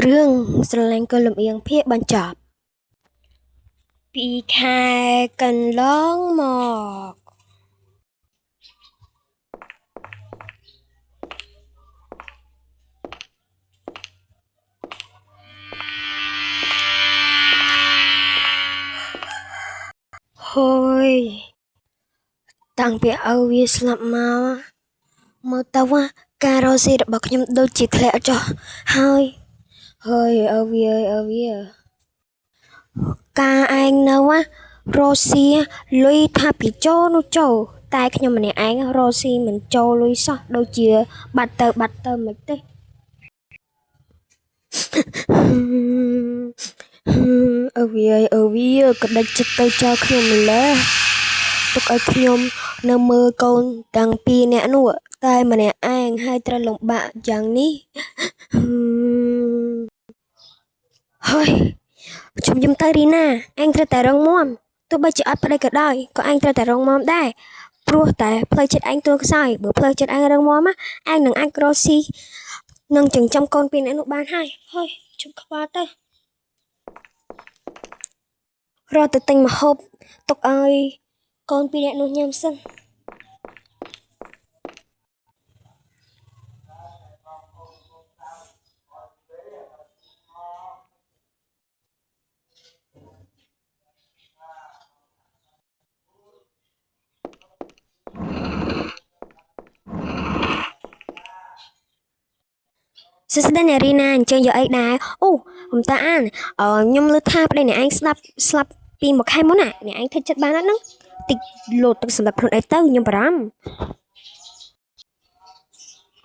រឿងស្រឡាញ់ក៏លំអៀងភាគបញ្ចប់ពីខែកន្លងមកហើយតាំងពីឪវាស្លាប់មកមើលទៅការរស់ស៊ីរបស់ខ្ញុំដូចជាធ្លាក់ចុះហើយឪវាការឯងនៅរស់ស៊ីលុយថាពីចូលនោះចូលតែខ្ញុំម្នាក់ឯងរស់ស៊ីមិនចូលលុយសោះដូចជាបាត់ទៅមិនទេឪវាក៏ដាច់ចិត្តទៅចោលខ្ញុំម្ល៉េះទុកឲ្យខ្ញុំនៅមើលកូនទាំងពីរនាក់នោះតែម្នាក់ឯងហើយត្រូវលំបាកយ៉ាងនេះហើយខ្ញុំទៅរីណាឯងត្រូវតែរងមាំទោះបីជាអត់ប្តីក៏ដោយក៏ឯងត្រូវតែរងមាំដែរព្រោះតែផ្លូវចិត្តឯងទួលខ្សោយបើផ្លូវចិត្តឯងរងមាំឯងនឹងអាចរស់ស៊ីនឹងចិញ្ចឹមកូនពីរនាក់នោះបានហើយជុំខ្វល់ទៅរត់ទៅទិញម្ហូបទុកឲ្យកូនពីរនាក់នោះញ៉ាំសិនសួស្តីអ្នករីណាអញ្ចឹងយកអីដែរអូខ្ញុំតាអានខ្ញុំលើថាប្តីអ្នកឯងស្លាប់ពីមួយខែមុនអ្នកឯងធ្វើចិត្តបានអត់ហ្នឹងតិចលោតទឹកសម្រាប់ខ្លួនឯងទៅខ្ញុំបារម្ភ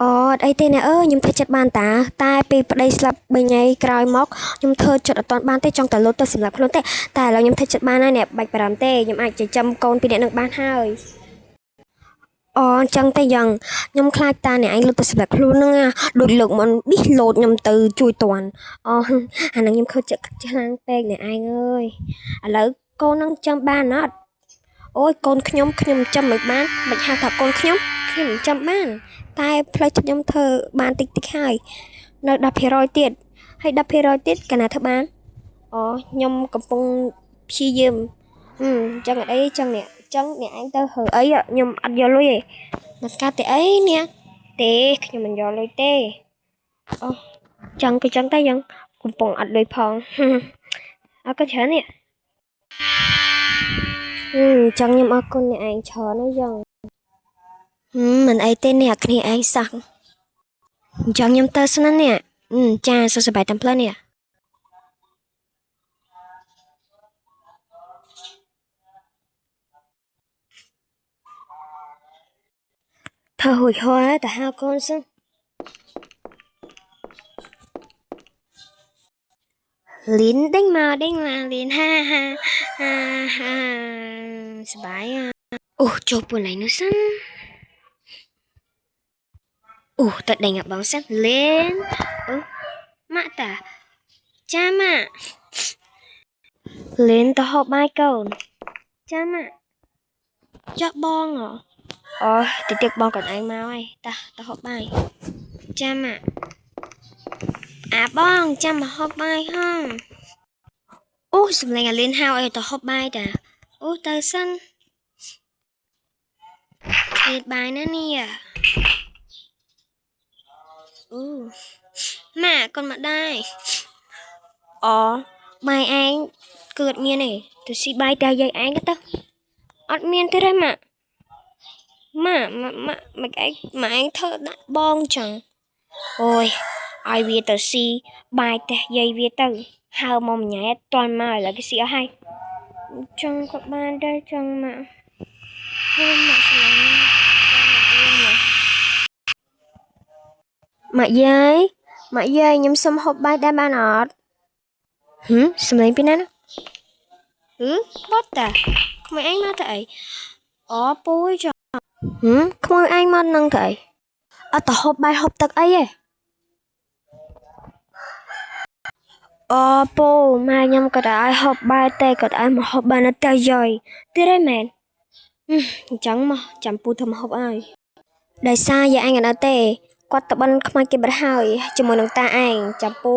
អត់អីទេអ្នកអើយខ្ញុំធ្វើចិត្តបានតែពេលប្តីស្លាប់3ថ្ងៃក្រោយមកខ្ញុំធ្វើចិត្តអត់ទាន់បានទេចង់តែលោតទៅសម្រាប់ខ្លួនទេតែឥឡូវខ្ញុំធ្វើចិត្តបានហើយអ្នកបាច់បារម្ភទេខ្ញុំអាចចិញ្ចឹមកូនពីរនាក់នឹងបានហើយអញ្ចឹងតែយ៉ាងខ្ញុំខ្លាចតាអ្នកឯងលុបទៅសម្រាប់ខ្លួនហ្នឹងដូចលើកមុនឌីសលោតខ្ញុំទៅជួយតាន់អាហ្នឹងខ្ញុំខូចចិត្តខ្លាំងពេកអ្នកឯងអើយឥឡូវកូននឹងចាំបានអត់អូយកូនខ្ញុំចាំមិនបានមិនហៅថាកូនខ្ញុំចាំបានតែផ្លូវចិត្តខ្ញុំធ្វើបានតិចហើយនៅ10%ទៀតហើយ10%ទៀតកាលណាធ្វើបានខ្ញុំកំពុងព្យាយាមចឹងអត់អីចឹងអ្នកឯងទៅហឺអីខ្ញុំអត់យកលុយទេមកកាត់ទេអីអ្នកទេខ្ញុំមិនយកលុយទេអូចឹងគឺចឹងតែយើងកំពុងអត់លុយផងអរគុណច្រើននេះចឹងខ្ញុំអរគុណអ្នកឯងច្រើនណាស់យ៉ាងមិនអីទេអ្នកគ្នាឯងសោះអញ្ចឹងខ្ញុំទៅស្និននេះចាសុខសប្បាយតាមផ្លូវនេះធ្វើហួចហួយទៅហៅកូនសិនលីនដេញមកលីនហាសបាយអូចូលពូណៃនោះសិនអូតើដេញអបងសិនលេនម៉ាក់តាចាម៉ាក់លេនទៅហូបបាយកូនចាម៉ាក់ចាក់បងតិចបងកូនឯងមកហើយទៅហូបបាយចាម៉ាក់បងចាំមកហូបបាយហ៎អូសម្លេងអាលេនហៅឲ្យទៅហូបបាយតាអូទៅសិនឃ្លាតបាយណានេះអូម៉ាក់កូនមកដែរបាយឯងគឺអត់មានទេទៅស៊ីបាយតែយាយឯងទៅអត់មានទេទេម៉ាក់មិនឯងធ្វើដាក់បងចឹងអូយឲ្យវាទៅស៊ីបាយតែយាយវាទៅហៅមកម្ញ៉ែអត់ទាន់មកឥឡូវគេស៊ីអស់ហើយចឹងក៏បានដែរចឹងម៉ាក់ម៉ាក់ស្លាញ់ម៉ាក់យាយខ្ញុំសុំហូបបាយដែរបានអត់សម្លេងពីណាបាត់តាក្មួយឯងមកទៅអីពូចក្មួយឯងមកនឹងទៅអីអត់ទៅហូបបាយហូបទឹកអីទេពូម៉ែខ្ញុំក៏ឲ្យហូបបាយតែក៏ឲ្យមកហូបបាយនៅតែយាយទៀតឯមែនអញ្ចឹងមកចាំពូធ្វើមកហូបឲ្យដោយសារយាយឯងអត់ទេគាត់ទៅបិណ្ឌខ្មៅគេបាត់ហើយជាមួយនឹងតាឯងចាំពូ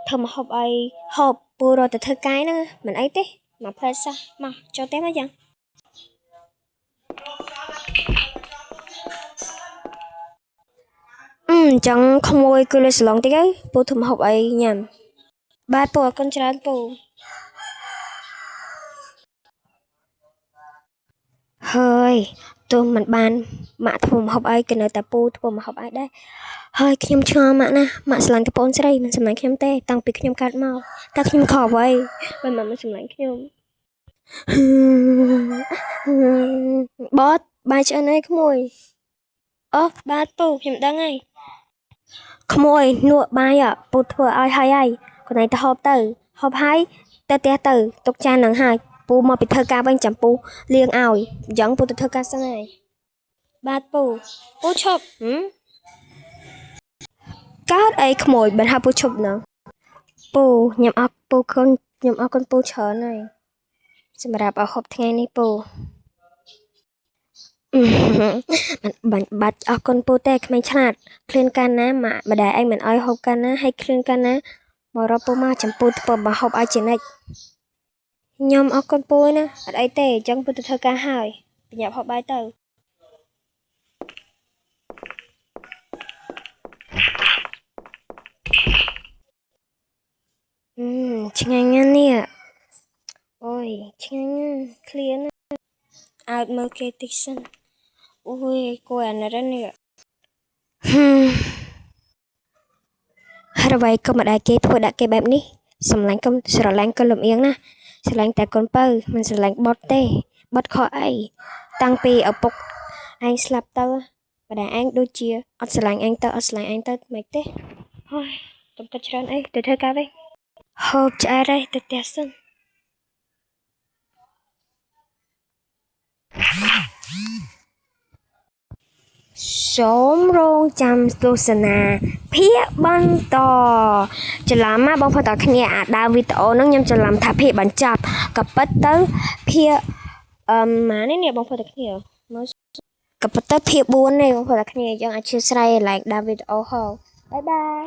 ធ្វើមកហូបអីហូបពូរត់ទៅធ្វើកាយហ្នឹងមិនអីទេមកផ្លែសោះមកចូលទេមកយ៉ាងចឹងក្មួយគឺលេសឡងតិចទៅពូធ្វើមកហូបអីញ៉ាំបាទពូអរគុណច្រើនពូហើយទោះមិនបានម៉ាក់ធ្វើមកហូបអីក៏នៅតែពូធ្វើមកហូបអីដែរហើយខ្ញុំឆ្ងល់ម៉ាក់ណាម៉ាក់ស្រឡាញ់តែប្អូនស្រីមិនស្រឡាញ់ខ្ញុំទេតាំងពីខ្ញុំកើតមកតែខ្ញុំខកអ្វីមិនម៉ាក់មិនស្រឡាញ់ខ្ញុំបតបាយឆ្អិនអីក្មួយអូបាទពូខ្ញុំដឹងហើយក្មួយនក់បាយពូធ្វើឲ្យហើយខ្លួនឯងទៅហូបហើយទៅផ្ទះទៅទុកចាននឹងហើយពូមកពីធ្វើការវិញចាំពូលាងឲ្យអញ្ចឹងពូទៅធ្វើការសិនហើយបាទពូឈប់កើតអីក្មួយបានហៅពូឈប់ណោះពូខ្ញុំអរពូគុណខ្ញុំអរគុណពូច្រើនហើយសម្រាប់ឲ្យហូបថ្ងៃនេះពូមិនបាច់អរគុណពូទេក្មេងឆ្លាតឃ្លានកាលណាម៉ាក់ម្ដាយឯងមិនអោយហូបកាលណាហើយឃ្លានកាលណាមករកពូមកចាំពូធ្វើមកហូបឲ្យជានិច្ចខ្ញុំអរគុណពូណាអត់អីទេអញ្ចឹងពូទៅធ្វើការហើយបញ្ញាប់ហូបបាយទៅឆ្ងាញ់ណាស់នេះអូយឆ្ងាញ់ណាស់ឃ្លានណាអើតមើលគេតិចសិនអូយគួរអាណិតនេះហើយអ្វីក៏មិនដែលគេធ្វើដាក់គេបែបនេះស្រឡាញ់កុំស្រឡាញ់ក៏លំអៀងណាស្រឡាញ់តែកូនបើមិនស្រឡាញ់បត់ទេបត់ខកអីតាំងពីឪពុកឯងស្លាប់ទៅម្ដាយឯងដូចជាអត់ស្រឡាញ់ឯងទៅអត់ស្រឡាញ់ឯងទៅមិនទេហើយទុំទឹកច្រើនអីទៅធ្វើការវិញហូបឆ្អែតហើយទៅផ្ទះសិនសូមរងចាំទស្សនាភាគបន្តច្រឡំណាបងប្អូនទាំងគ្នាអាដើមវីដេអូហ្នឹងខ្ញុំច្រឡំថាភាគបញ្ចប់ក៏ពិតទៅភាគម៉ានេះបងប្អូនទាំងគ្នាមើលក៏ពិតទៅភាគ4នេះបងប្អូនទាំងគ្នាអញ្ចឹងអធិស្ឋាន like ដើមវីដេអូហោបាយបាយ